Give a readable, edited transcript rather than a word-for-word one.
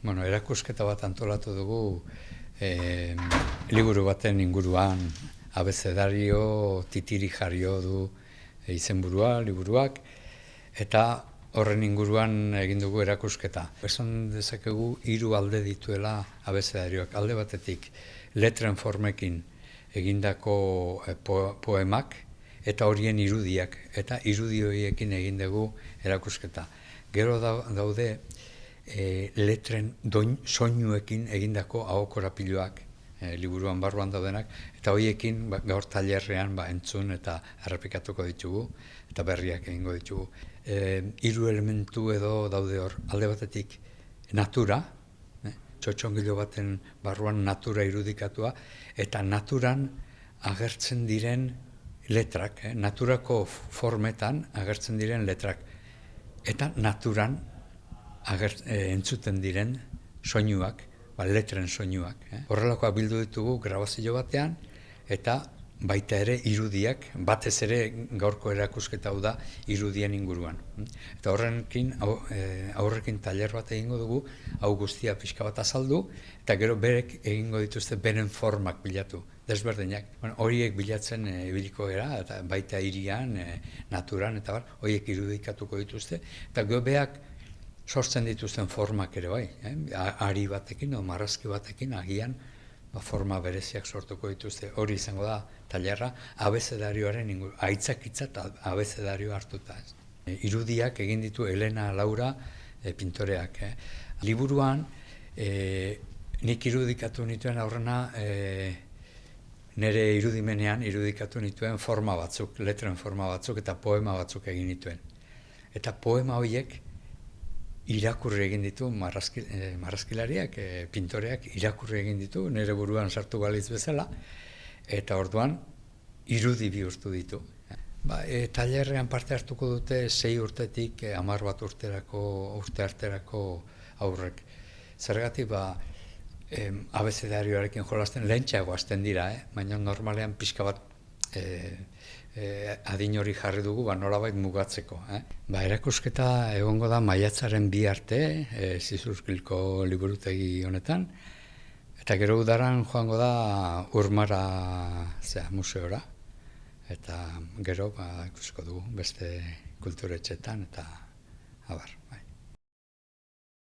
Bueno, erakusketa bat antolatu dugu liburu baten inguruan abecedario titiri jarrio du izenburua, liburuak, eta horren inguruan egin dugu erakusketa. Esan dezakegu 3 alde dituela abecedarioak. Alde batetik letren formekin egindako poemak eta horien irudiak, eta irudi horiekin egin dugu erakusketa. Gero daude letren soinuekin egindako ahokorapiloak, liburuan barruan daudenak, eta horiekin gaur tailerrean entzun eta errepikatuko ditugu, eta berriak egingo ditugu. 3 elementu edo daude hor, alde batetik natura, txotxongilo baten barruan natura irudikatua, eta naturan agertzen diren letrak, naturako formetan agertzen diren letrak, eta naturan entzuten diren soinuak, letren soinuak. Horrelakoa bildu ditugu grabazio batean, eta baita ere irudiak, batez ere gaurko erakusketa hau da irudien inguruan. Eta aurrekin tailer bat egingo dugu, hau guztia pixka bat azaldu, eta gero berek egingo dituzte beren formak bilatu, desberdinak. Horiek bilatzen ibiliko gara, eta baita hirian, naturan, eta horiek irudikatuko dituzte, eta gero beak sortzen dituzten formak ere bai, ari batekin, marrazki batekin, agian forma bereziak sortuko dituzte. Hori izango da tailerra abecedarioaren inguru, aitzakitza eta abecedario hartuta. Irudiak egin ditu Elena Laura pintoreak. Liburuan nik irudikatu nituen aurrena nire irudimenean irudikatu nituen forma batzuk, letren forma batzuk eta poema batzuk egin nituen. Eta poema horiek irakurri egin ditu marrazkilariak, pintoreak irakurri egin ditu, nire buruan sartu balitz bezala, eta orduan irudi bihurtu ditu. Tailerrean parte hartuko dute 6 urtetik 11 urte arterako aurrek. Zergatik abecedarioarekin jolasten lehentxeago hasten dira, baina normalean pixka bat adin hori jarri dugu, nolabait mugatzeko. Erakusketa egongo da maiatzaren 2 arte, Zizurkilko liburutegi honetan, eta gero udaran joango da Urmara museora, eta gero ikusiko dugu beste kulturetxetan, eta abar.